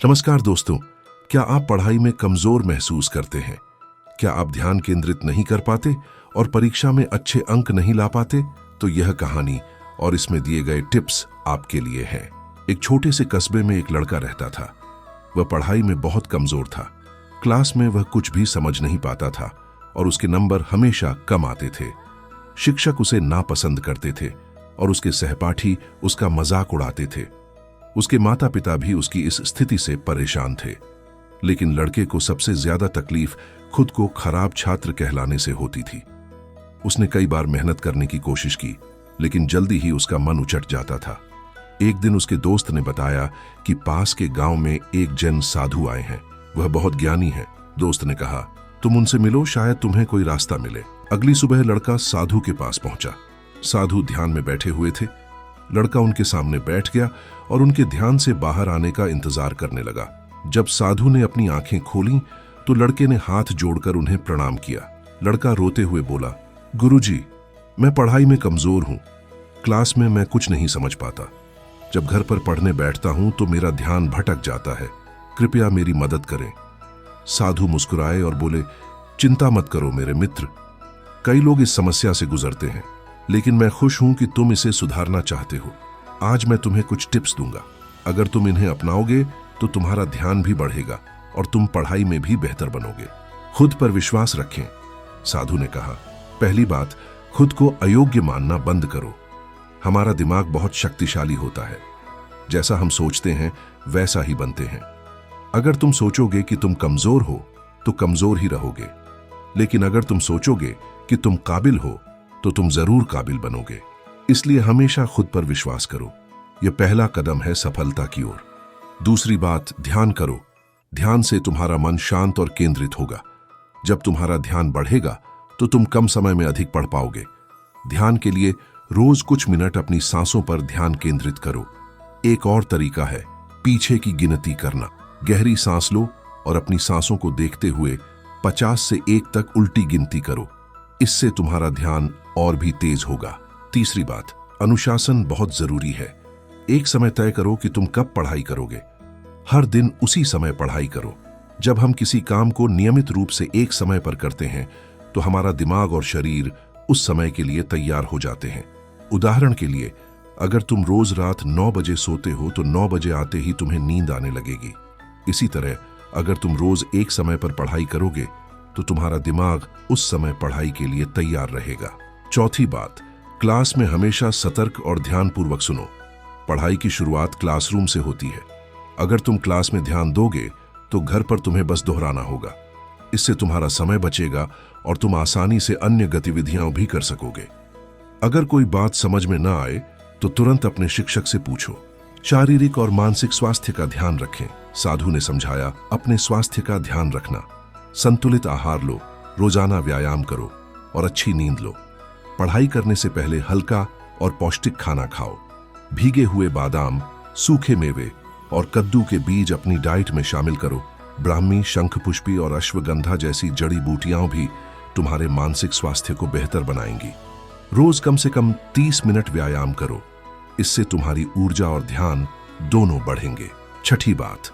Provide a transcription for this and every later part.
नमस्कार दोस्तों, क्या आप पढ़ाई में कमजोर महसूस करते हैं? क्या आप ध्यान केंद्रित नहीं कर पाते और परीक्षा में अच्छे अंक नहीं ला पाते? तो यह कहानी और इसमें दिए गए टिप्स आपके लिए हैं। एक छोटे से कस्बे में एक लड़का रहता था। वह पढ़ाई में बहुत कमजोर था। क्लास में वह कुछ भी समझ नहीं पाता था और उसके नंबर हमेशा कम आते थे। शिक्षक उसे नापसंद करते थे और उसके सहपाठी उसका मजाक उड़ाते थे। उसके माता पिता भी उसकी इस स्थिति से परेशान थे। लेकिन लड़के को सबसे ज्यादा तकलीफ खुद को खराब छात्र कहलाने से होती थी। उसने कई बार मेहनत करने की कोशिश की, लेकिन जल्दी ही उसका मन उचट जाता था। एक दिन उसके दोस्त ने बताया कि पास के गांव में एक जैन साधु आए हैं। वह बहुत ज्ञानी है। दोस्त ने कहा, तुम उनसे मिलो, शायद तुम्हें कोई रास्ता मिले। अगली सुबह लड़का साधु के पास पहुंचा। साधु ध्यान में बैठे हुए थे। लड़का उनके सामने बैठ गया और उनके ध्यान से बाहर आने का इंतजार करने लगा। जब साधु ने अपनी आंखें खोलीं तो लड़के ने हाथ जोड़कर उन्हें प्रणाम किया। लड़का रोते हुए बोला, गुरुजी, मैं पढ़ाई में कमजोर हूं। क्लास में मैं कुछ नहीं समझ पाता। जब घर पर पढ़ने बैठता हूं तो मेरा ध्यान भटक जाता है। कृपया मेरी मदद करें। साधु मुस्कुराए और बोले, चिंता मत करो मेरे मित्र। कई लोग इस समस्या से गुजरते हैं, लेकिन मैं खुश हूं कि तुम इसे सुधारना चाहते हो। आज मैं तुम्हें कुछ टिप्स दूंगा। अगर तुम इन्हें अपनाओगे तो तुम्हारा ध्यान भी बढ़ेगा और तुम पढ़ाई में भी बेहतर बनोगे। खुद पर विश्वास रखें। साधु ने कहा, पहली बात, खुद को अयोग्य मानना बंद करो। हमारा दिमाग बहुत शक्तिशाली होता है। जैसा हम सोचते हैं वैसा ही बनते हैं। अगर तुम सोचोगे कि तुम कमजोर हो तो कमजोर ही रहोगे, लेकिन अगर तुम सोचोगे कि तुम काबिल हो तो तुम जरूर काबिल बनोगे। इसलिए हमेशा खुद पर विश्वास करो। यह पहला कदम है सफलता की ओर। दूसरी बात, ध्यान करो। ध्यान से तुम्हारा मन शांत और केंद्रित होगा। जब तुम्हारा ध्यान बढ़ेगा तो तुम कम समय में अधिक पढ़ पाओगे। ध्यान के लिए रोज कुछ मिनट अपनी सांसों पर ध्यान केंद्रित करो। एक और तरीका है पीछे की गिनती करना। गहरी सांस लो और अपनी सांसों को देखते हुए 50 से 1 तक उल्टी गिनती करो। इससे तुम्हारा ध्यान और भी तेज होगा। तीसरी बात, अनुशासन बहुत जरूरी है। एक समय तय करो कि तुम कब पढ़ाई करोगे। हर दिन उसी समय पढ़ाई करो। जब हम किसी काम को नियमित रूप से एक समय पर करते हैं तो हमारा दिमाग और शरीर उस समय के लिए तैयार हो जाते हैं। उदाहरण के लिए, अगर तुम रोज रात 9 बजे सोते हो तो 9 बजे आते ही तुम्हें नींद आने लगेगी। इसी तरह अगर तुम रोज एक समय पर पढ़ाई करोगे तो तुम्हारा दिमाग उस समय पढ़ाई के लिए तैयार रहेगा। चौथी बात, क्लास में हमेशा सतर्क और ध्यानपूर्वक सुनो। पढ़ाई की शुरुआत क्लासरूम से होती है। अगर तुम क्लास में ध्यान दोगे तो घर पर तुम्हें बस दोहराना होगा। इससे तुम्हारा समय बचेगा और तुम आसानी से अन्य गतिविधियां भी कर सकोगे। अगर कोई बात समझ में ना आए तो तुरंत अपने शिक्षक से पूछो। शारीरिक और मानसिक स्वास्थ्य का ध्यान रखें। साधु ने समझाया, अपने स्वास्थ्य का ध्यान रखना। संतुलित आहार लो, रोजाना व्यायाम करो और अच्छी नींद लो। पढ़ाई करने से पहले हल्का और पौष्टिक खाना खाओ। भीगे हुए बादाम, सूखे मेवे और कद्दू के बीज अपनी डाइट में शामिल करो। ब्राह्मी, शंखपुष्पी और अश्वगंधा जैसी जड़ी बूटियां भी तुम्हारे मानसिक स्वास्थ्य को बेहतर बनाएंगी। रोज कम से कम 30 मिनट व्यायाम करो। इससे तुम्हारी ऊर्जा और ध्यान दोनों बढ़ेंगे। छठी बात,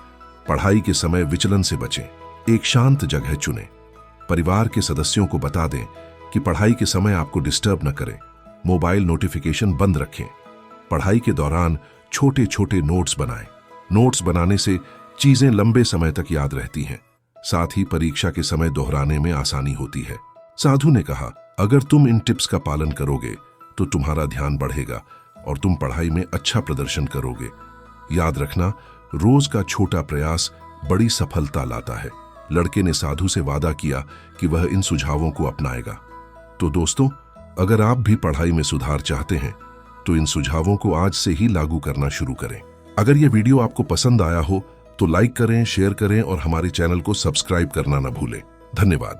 पढ़ाई के समय विचलन से बचें। एक शांत जगह चुनें। परिवार के सदस्यों को बता दें कि पढ़ाई के समय आपको डिस्टर्ब न करें। मोबाइल नोटिफिकेशन बंद रखें। पढ़ाई के दौरान छोटे छोटे नोट्स बनाएं। नोट्स बनाने से चीजें लंबे समय तक याद रहती हैं। साथ ही परीक्षा के समय दोहराने में आसानी होती है। साधु ने कहा, अगर तुम इन टिप्स का पालन करोगे तो तुम्हारा ध्यान बढ़ेगा और तुम पढ़ाई में अच्छा प्रदर्शन करोगे। याद रखना, रोज का छोटा प्रयास बड़ी सफलता लाता है। लड़के ने साधु से वादा किया कि वह इन सुझावों को अपनाएगा। तो दोस्तों, अगर आप भी पढ़ाई में सुधार चाहते हैं तो इन सुझावों को आज से ही लागू करना शुरू करें। अगर यह वीडियो आपको पसंद आया हो तो लाइक करें, शेयर करें और हमारे चैनल को सब्सक्राइब करना न भूलें। धन्यवाद।